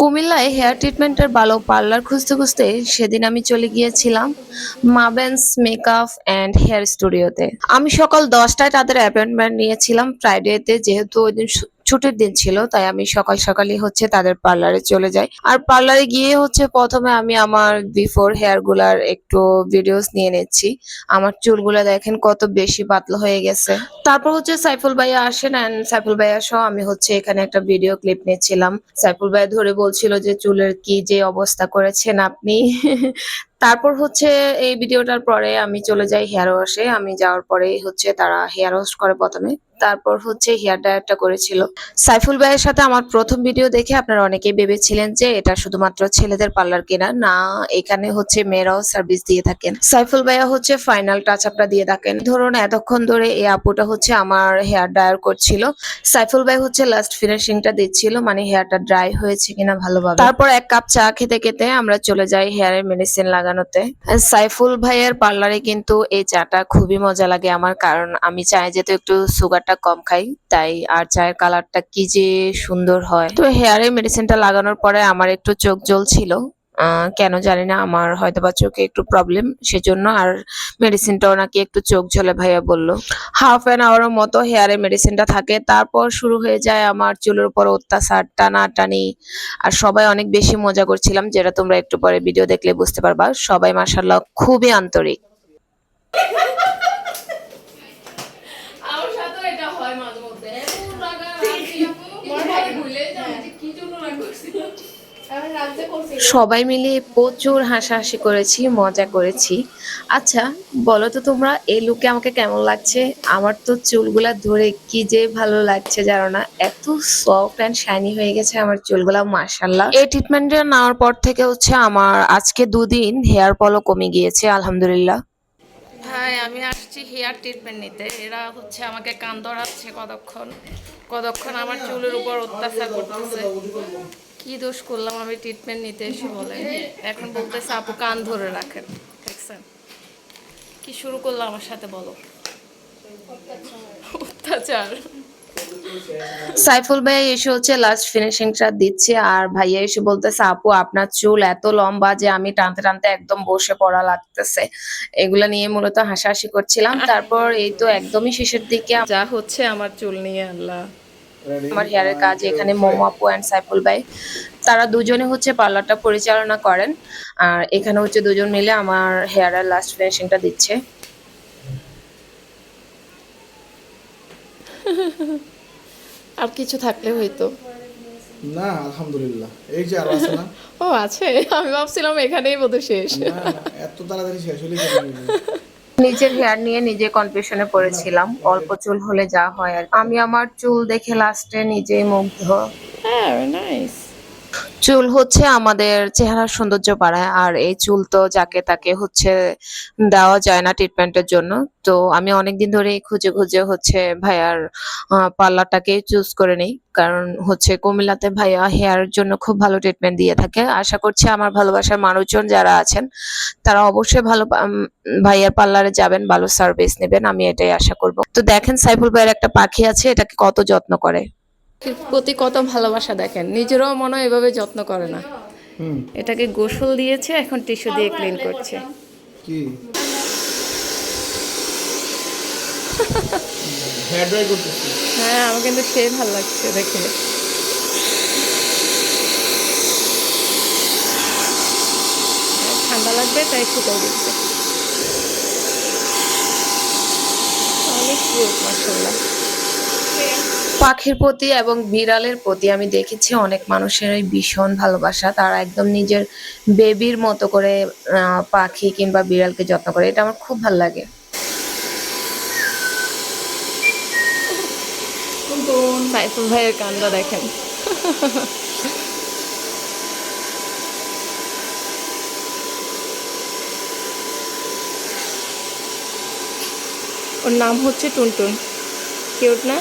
কুমিল্লায় হেয়ার ট্রিটমেন্টের ভালো পার্লার খুঁজতে খুঁজতে সেদিন আমি চলে গিয়েছিলাম মাবেন্স মেকআপ অ্যান্ড হেয়ার স্টুডিওতে। আমি সকাল 10টায় তাদের অ্যাপয়েন্টমেন্ট নিয়েছিলাম ফ্রাইডেতে, যেহেতু ওই দিন ছুটির দিন ছিল, তাই আমি সকাল সকালই তাদের পার্লারে চলে যাই। আর পার্লারে গিয়ে প্রথমে আমি আমার বিফোর হেয়ার গুলার একটু ভিডিওস নিয়ে নিচ্ছি। আমার চুলগুলা দেখেন কত বেশি পাতলা হয়ে গেছে। তারপর সাইফুল ভাইয়া আসেন, এন্ড সাইফুল ভাইয়া সহ আমি এখানে একটা ভিডিও ক্লিপ নিচ্ছিলাম। সাইফুল ভাইয়া ধরে বলছিল যে চুলের কি যে অবস্থা করেছেন আপনি। তারপর এই ভিডিওটার পরে আমি চলে যাই হেয়ার ওয়াশে। আমি যাওয়ার পরেই তারা হেয়ার ওয়াশ করে প্রথমে, তারপর হেয়ার ড্রায়ারটা করেছিল। সাইফুল ভাইয়ের সাথে আমার প্রথম ভিডিও দেখে আপনারা অনেকেই ভেবেছিলেন যে এটা শুধুমাত্র ছেলেদের পার্লার কিনা, না এখানে মেয়েরাও সার্ভিস দিয়ে থাকেন। সাইফুল ভাইয়া ফাইনাল টাচ আপটা দিয়ে থাকেন। ধরুন এতক্ষণ ধরে এই আপুটা আমার হেয়ার ড্রায়ার করছিল, সাইফুল ভাই লাস্ট ফিনিশিংটা দিচ্ছিল, মানে হেয়ারটা ড্রাই হয়েছে কিনা ভালোভাবে। তারপর এক কাপ চা খেতে খেতে আমরা চলে যাই হেয়ারের মেডিসিন লাগানোতে। সাইফুল ভাইয়ের পার্লারে কিন্তু এই চাটা খুবই মজা লাগে আমার, কারণ আমি চাই যেহেতু একটু সুগারটা কম খাই, তাই। আর চায়ের কালারটা কি যে সুন্দর হয়। তো হেয়ারে মেডিসিনটা লাগানোর পরে আমার একটু চোখ জ্বলছিল, কেন জানি না, আমার হয়তোবা চোখে একটু প্রবলেম সেজন্য। আর মেডিসিনটাও নাকি একটু চোখ জ্বলে ভাইয়া বলল। হাফ অ্যান আওয়ারের মতো হেয়ারে মেডিসিনটা থাকে, তারপর শুরু হয়ে যায় আমার চুলের উপর অত্যাচার, টানাটানি। আর সবাই অনেক বেশি মজা করছিলাম, যেটা তোমরা একটু পরে ভিডিও দেখলে বুঝতে পারবা। সবাই মাশাআল্লাহ খুবই আন্তরিক। আমার সাথেও এটা হয় মাঝে মধ্যে। এত রাগা রাগি মনে হয় ভুলে যাই যে কি জন্য রাগ করছিলাম। আমি রাগতে করছিলাম। সবাই মিলে প্রচুর হাসাহাসি করেছি, মজা করেছি। আচ্ছা বলো তো তোমরা, এই লুকে আমাকে কেমন লাগছে? আমার তো চুলগুলা ধরে কি যে ভালো লাগছে জানো না, এত সফট এন্ড শাইনি হয়ে গেছে আমার চুলগুলা, মাশাআল্লাহ। এই ট্রিটমেন্টটা নেওয়ার পর থেকে আমার আজকে 2 দিন হেয়ার ফলও কমে গিয়েছে আলহামদুলিল্লাহ। হাই, আমি আসছি হেয়ার ট্রিটমেন্ট নিতে। এরা আমাকে কান ধরাচ্ছে কতক্ষণ কতক্ষণ, আমার চুলের উপর অত্যাচার করতেছে। কি দোষ করলাম আমি ট্রিটমেন্ট নিতে এসে বলে? এখন বলতেছে আপু কান ধরে রাখেন। দেখছেন কি শুরু করলো আমার সাথে, বলো? অত্যাচার। সাইফুল ভাইয়া এসে লাস্ট ফিনিশিংটা দিচ্ছে, আর ভাইয়া এসে বলতেছে আপু আপনার চুল এত লম্বা যে আমি টানতে টানতে একদম বসে পড়া লাগতেছে। এগুলা নিয়ে মূলত হাসাহাসি করছিলাম। তারপর এই তো একদমই শেষের দিকে যা আমার চুল নিয়ে, আল্লাহ। আমার হেয়ারের কাজ এখানে মোমো আপু এন্ড সাইফুল ভাই, তারা দুজনে পার্লারটা পরিচালনা করেন। আর এখানে দুজন মিলে আমার হেয়ারের লাস্ট ফিনিশিংটা দিচ্ছে। আর কিছু থাকলে হইতো। না আলহামদুলিল্লাহ, এই যে আরো আছে না। ও আছে, আমি ভাবছিলাম এখানেই বোধহয় শেষ। না না, এত তাড়াতাড়ি শেষ হলে কেমন হইলো? নিজের হেয়ার নিয়ে নিজে কনফিউশনে পড়েছিলাম, অল্প চুল হলে যা হয় আর কি। আমি আমার চুল দেখে লাস্টে নিজেই মুগ্ধ। হ্যাঁ, নাইস। চুল আমাদের চেহারার সৌন্দর্য বাড়ায়, আর এই চুল তো যাকে তাকে দেওয়া যায় না ট্রিটমেন্টের জন্য। তো আমি অনেকদিন ধরেই খুঁজে খুঁজে ভাইয়ার পার্লারটাকে চুজ করে নেই, কারণ কুমিল্লাতে ভাইয়া হেয়ার জন্য খুব ভালো ট্রিটমেন্ট দিয়ে থাকে। আশা করছি আমার ভালোবাসার মানুষজন যারা আছেন তারা অবশ্যই ভাইয়ার পার্লারে যাবেন, ভালো সার্ভিস নেবেন, আমি এটাই আশা করব। তো দেখেন সাইফুল ভাইয়ের একটা পাখি আছে, এটাকে কত যত্ন করে। এর প্রতি কত ভালোবাসা দেখেন, নিজেরও মনে হয় এভাবে যত্ন করে না। হুম। এটাকে গোসল দিয়েছে, এখন টিস্যু দিয়ে ক্লিন করছে। কি হেয়ার ড্রাই করতেছি? হ্যাঁ, আমার কিন্তু সেই ভালো লাগছে দেখে। ঠান্ডা লাগবে তাই শুকাই দিচ্ছে। অনেক কিউট মাশাআল্লাহ। পাখির প্রতি এবং বিড়ালের প্রতি আমি দেখেছি অনেক মানুষেরই ভীষণ ভালোবাসা, তারা একদম নিজের বেবির মতো করে পাখি কিংবা বিড়ালকে যত্ন করে, এটা আমার খুব ভালো লাগে। সাইফুল ভাইয়ের কান্না দেখেন। ওর নাম টুনটুন। কিউট না?